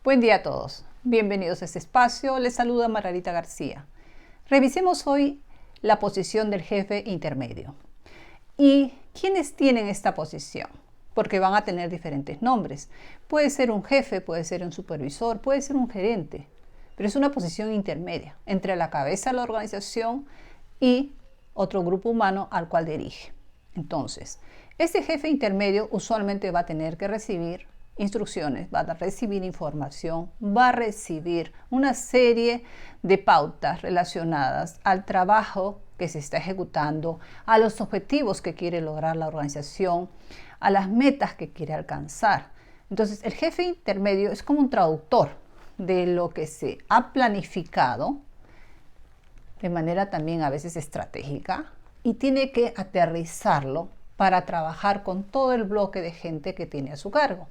Buen día a todos. Bienvenidos a este espacio. Les saluda Margarita García. Revisemos hoy la posición del jefe intermedio. ¿Y quiénes tienen esta posición? Porque van a tener diferentes nombres. Puede ser un jefe, puede ser un supervisor, puede ser un gerente, pero es una posición intermedia entre la cabeza de la organización y otro grupo humano al cual dirige. Entonces, este jefe intermedio usualmente va a tener que recibir instrucciones, va a recibir información, va a recibir una serie de pautas relacionadas al trabajo que se está ejecutando, a los objetivos que quiere lograr la organización, a las metas que quiere alcanzar. Entonces, el jefe intermedio es como un traductor de lo que se ha planificado de manera también a veces estratégica y tiene que aterrizarlo para trabajar con todo el bloque de gente que tiene a su cargo.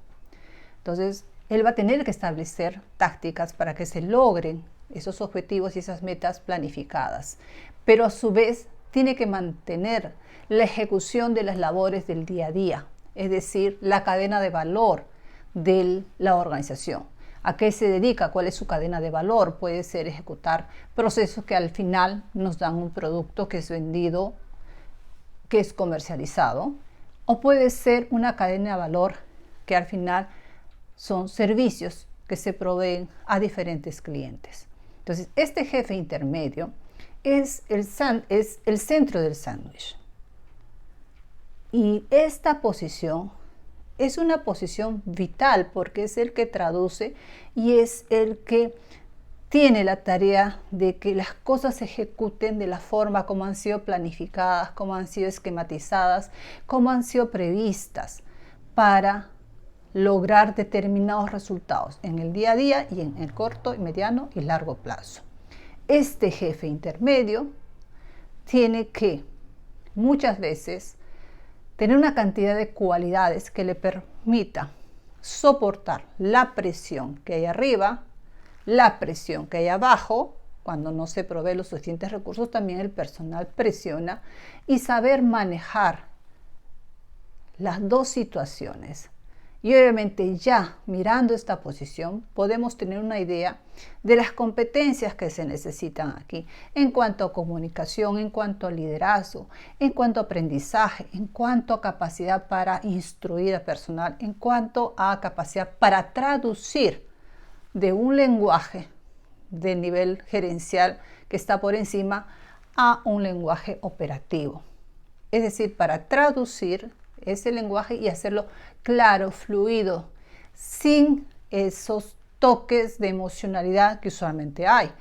Entonces, él va a tener que establecer tácticas para que se logren esos objetivos y esas metas planificadas. Pero a su vez, tiene que mantener la ejecución de las labores del día a día, es decir, la cadena de valor de la organización. ¿A qué se dedica? ¿Cuál es su cadena de valor? Puede ser ejecutar procesos que al final nos dan un producto que es vendido, que es comercializado, o puede ser una cadena de valor que al final son servicios que se proveen a diferentes clientes. Entonces, este jefe intermedio es el centro del sándwich. Y esta posición es una posición vital porque es el que traduce y es el que tiene la tarea de que las cosas se ejecuten de la forma como han sido planificadas, como han sido esquematizadas, como han sido previstas para lograr determinados resultados en el día a día y en el corto, mediano y largo plazo. Este jefe intermedio tiene que muchas veces tener una cantidad de cualidades que le permita soportar la presión que hay arriba, la presión que hay abajo. Cuando no se provee los suficientes recursos, también el personal presiona, y saber manejar las dos situaciones. Y obviamente ya mirando esta posición podemos tener una idea de las competencias que se necesitan aquí en cuanto a comunicación, en cuanto a liderazgo, en cuanto a aprendizaje, en cuanto a capacidad para instruir al personal, en cuanto a capacidad para traducir de un lenguaje de nivel gerencial que está por encima a un lenguaje operativo. Es decir, para traducir ese lenguaje y hacerlo claro, fluido, sin esos toques de emocionalidad que usualmente hay,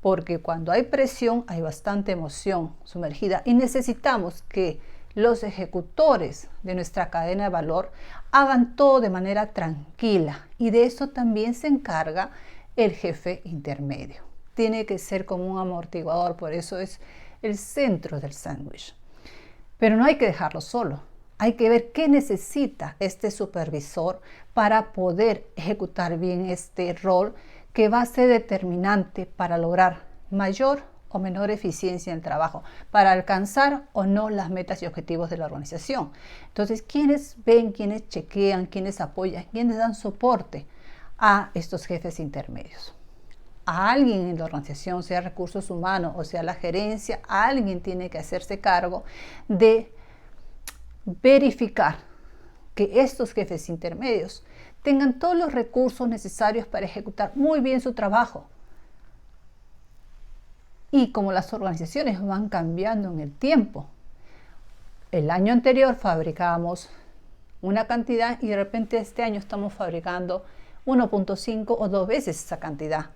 porque cuando hay presión hay bastante emoción sumergida y necesitamos que los ejecutores de nuestra cadena de valor hagan todo de manera tranquila, y de eso también se encarga el jefe intermedio. Tiene que ser como un amortiguador, por eso es el centro del sándwich. Pero no hay que dejarlo solo. Hay que ver qué necesita este supervisor para poder ejecutar bien este rol que va a ser determinante para lograr mayor o menor eficiencia en el trabajo, para alcanzar o no las metas y objetivos de la organización. Entonces, ¿quiénes ven, quiénes chequean, quiénes apoyan, quiénes dan soporte a estos jefes intermedios? A alguien en la organización, sea recursos humanos o sea la gerencia, alguien tiene que hacerse cargo de verificar que estos jefes intermedios tengan todos los recursos necesarios para ejecutar muy bien su trabajo. Y como las organizaciones van cambiando en el tiempo, el año anterior fabricábamos una cantidad y de repente este año estamos fabricando 1.5 o 2 veces esa cantidad.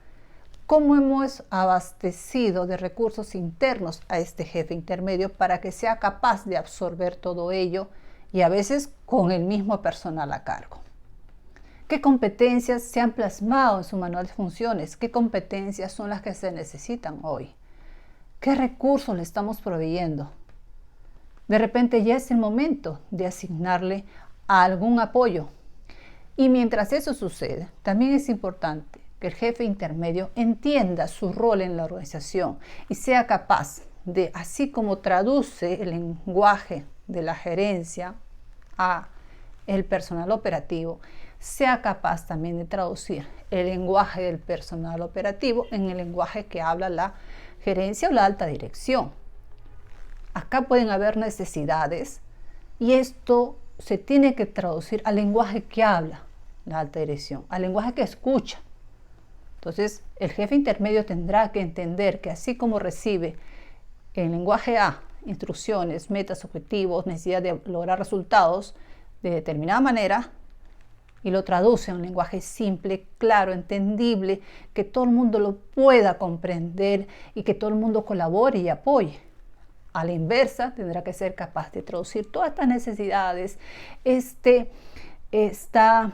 ¿Cómo hemos abastecido de recursos internos a este jefe intermedio para que sea capaz de absorber todo ello y a veces con el mismo personal a cargo? ¿Qué competencias se han plasmado en su manual de funciones? ¿Qué competencias son las que se necesitan hoy? ¿Qué recursos le estamos proveyendo? De repente ya es el momento de asignarle algún apoyo. Y mientras eso sucede, también es importante que el jefe intermedio entienda su rol en la organización y sea capaz de, así como traduce el lenguaje de la gerencia a el personal operativo, sea capaz también de traducir el lenguaje del personal operativo en el lenguaje que habla la gerencia o la alta dirección. Acá pueden haber necesidades y esto se tiene que traducir al lenguaje que habla la alta dirección, al lenguaje que escucha. Entonces, el jefe intermedio tendrá que entender que así como recibe en lenguaje A instrucciones, metas, objetivos, necesidad de lograr resultados de determinada manera y lo traduce en un lenguaje simple, claro, entendible, que todo el mundo lo pueda comprender y que todo el mundo colabore y apoye. A la inversa, tendrá que ser capaz de traducir todas estas necesidades, esta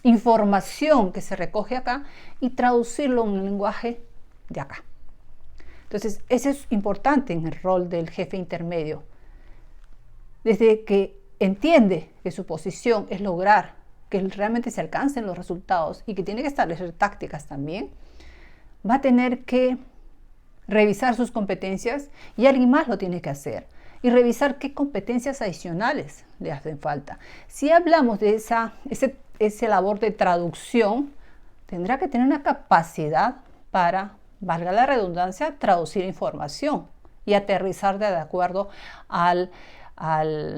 información que se recoge acá y traducirlo en un lenguaje de acá. Entonces, eso es importante en el rol del jefe intermedio. Desde que entiende que su posición es lograr que realmente se alcancen los resultados y que tiene que establecer tácticas también, va a tener que revisar sus competencias y alguien más lo tiene que hacer y revisar qué competencias adicionales le hacen falta. Si hablamos de esa labor de traducción, tendrá que tener una capacidad para, valga la redundancia, traducir información y aterrizar de acuerdo al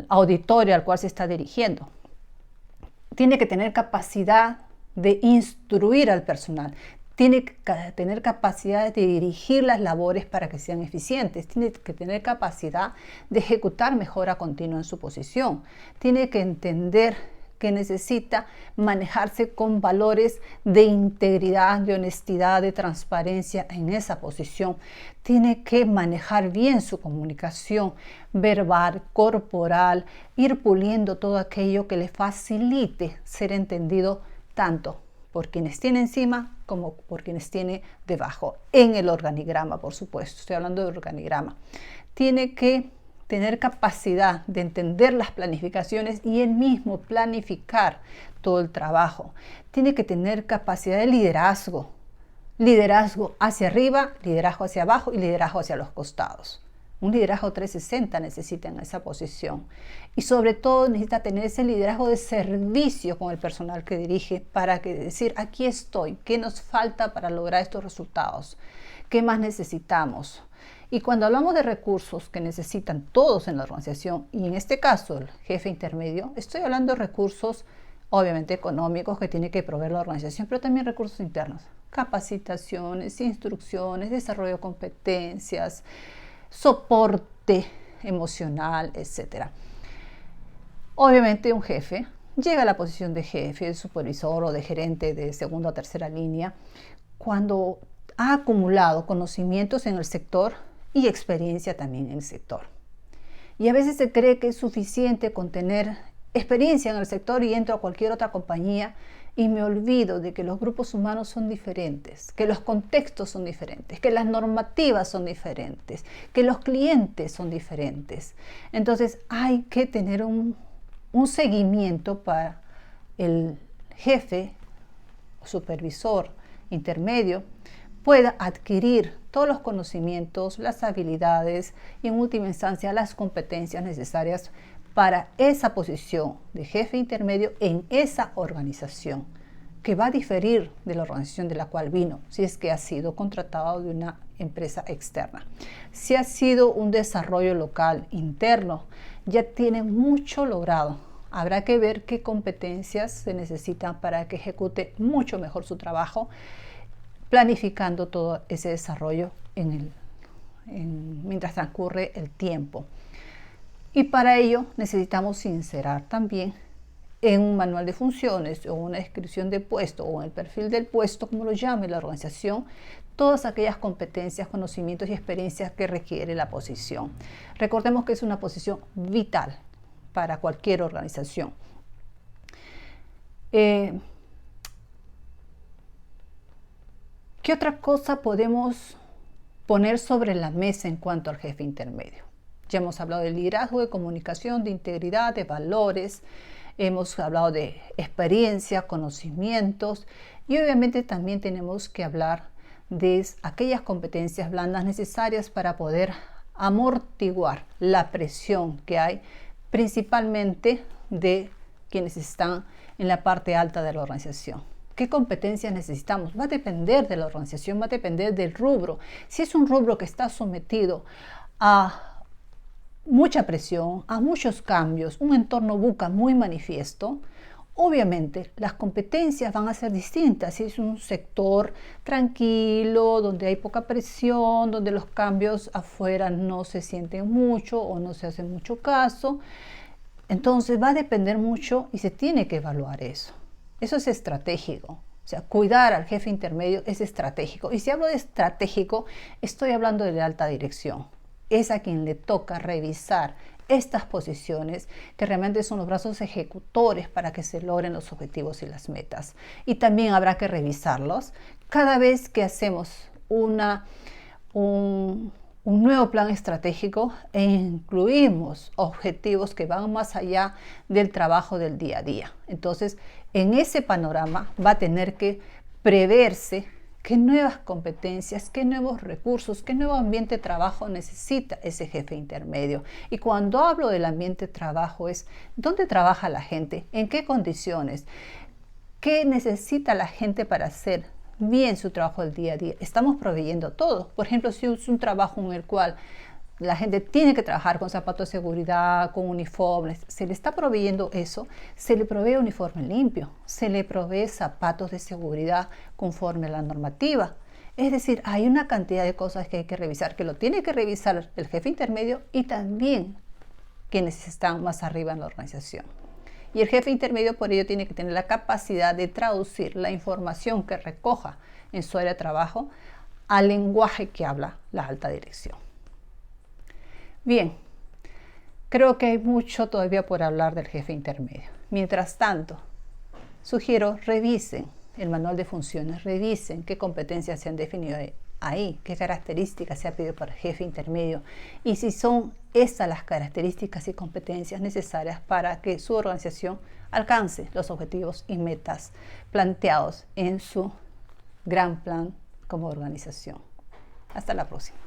auditorio al cual se está dirigiendo. Tiene que tener capacidad de instruir al personal. Tiene que tener capacidad de dirigir las labores para que sean eficientes. Tiene que tener capacidad de ejecutar mejora continua en su posición. Tiene que entender que necesita manejarse con valores de integridad, de honestidad, de transparencia en esa posición. Tiene que manejar bien su comunicación verbal, corporal, ir puliendo todo aquello que le facilite ser entendido tanto por quienes tiene encima como por quienes tiene debajo. En el organigrama, por supuesto, estoy hablando de organigrama. Tiene que tener capacidad de entender las planificaciones y él mismo planificar todo el trabajo. Tiene que tener capacidad de liderazgo. Liderazgo hacia arriba, liderazgo hacia abajo y liderazgo hacia los costados. Un liderazgo 360 necesita en esa posición. Y sobre todo necesita tener ese liderazgo de servicio con el personal que dirige para decir, aquí estoy, ¿qué nos falta para lograr estos resultados? ¿Qué más necesitamos? Y cuando hablamos de recursos que necesitan todos en la organización, y en este caso el jefe intermedio, estoy hablando de recursos obviamente económicos que tiene que proveer la organización, pero también recursos internos, capacitaciones, instrucciones, desarrollo de competencias, soporte emocional, etc. Obviamente un jefe llega a la posición de jefe, de supervisor o de gerente de segunda o tercera línea cuando ha acumulado conocimientos en el sector y experiencia también en el sector. Y a veces se cree que es suficiente con tener experiencia en el sector y entro a cualquier otra compañía y me olvido de que los grupos humanos son diferentes, que los contextos son diferentes, que las normativas son diferentes, que los clientes son diferentes. Entonces hay que tener un seguimiento para el jefe, supervisor, intermedio, pueda adquirir todos los conocimientos, las habilidades y en última instancia las competencias necesarias para esa posición de jefe intermedio en esa organización, que va a diferir de la organización de la cual vino, si es que ha sido contratado de una empresa externa. Si ha sido un desarrollo local, interno, ya tiene mucho logrado. Habrá que ver qué competencias se necesitan para que ejecute mucho mejor su trabajo, planificando todo ese desarrollo mientras transcurre el tiempo. Y para ello necesitamos inserar también en un manual de funciones o una descripción de puesto o en el perfil del puesto, como lo llame la organización, todas aquellas competencias, conocimientos y experiencias que requiere la posición. Recordemos que es una posición vital para cualquier organización. ¿Qué otra cosa podemos poner sobre la mesa en cuanto al jefe intermedio? Ya hemos hablado de liderazgo, de comunicación, de integridad, de valores. Hemos hablado de experiencia, conocimientos y obviamente también tenemos que hablar de aquellas competencias blandas necesarias para poder amortiguar la presión que hay principalmente de quienes están en la parte alta de la organización. ¿Qué competencias necesitamos? Va a depender de la organización, va a depender del rubro. Si es un rubro que está sometido a mucha presión, a muchos cambios, un entorno VUCA muy manifiesto, obviamente las competencias van a ser distintas. Si es un sector tranquilo, donde hay poca presión, donde los cambios afuera no se sienten mucho o no se hace mucho caso, entonces va a depender mucho y se tiene que evaluar eso. Eso es estratégico. O sea, cuidar al jefe intermedio es estratégico. Y si hablo de estratégico, estoy hablando de la alta dirección. Es a quien le toca revisar estas posiciones que realmente son los brazos ejecutores para que se logren los objetivos y las metas. Y también habrá que revisarlos cada vez que hacemos un nuevo plan estratégico e incluimos objetivos que van más allá del trabajo del día a día. Entonces, en ese panorama va a tener que preverse qué nuevas competencias, qué nuevos recursos, qué nuevo ambiente de trabajo necesita ese jefe intermedio. Y cuando hablo del ambiente de trabajo es dónde trabaja la gente, en qué condiciones, qué necesita la gente para hacer bien su trabajo del día a día. Estamos proveyendo todo. Por ejemplo, si es un trabajo en el cual la gente tiene que trabajar con zapatos de seguridad, con uniformes, se le está proveyendo eso, se le provee uniforme limpio, se le provee zapatos de seguridad conforme a la normativa. Es decir, hay una cantidad de cosas que hay que revisar, que lo tiene que revisar el jefe intermedio y también quienes están más arriba en la organización. Y el jefe intermedio por ello tiene que tener la capacidad de traducir la información que recoja en su área de trabajo al lenguaje que habla la alta dirección. Bien, creo que hay mucho todavía por hablar del jefe intermedio. Mientras tanto, sugiero revisen el manual de funciones, revisen qué competencias se han definido ahí, qué características se ha pedido para el jefe intermedio y si son estas las características y competencias necesarias para que su organización alcance los objetivos y metas planteados en su gran plan como organización. Hasta la próxima.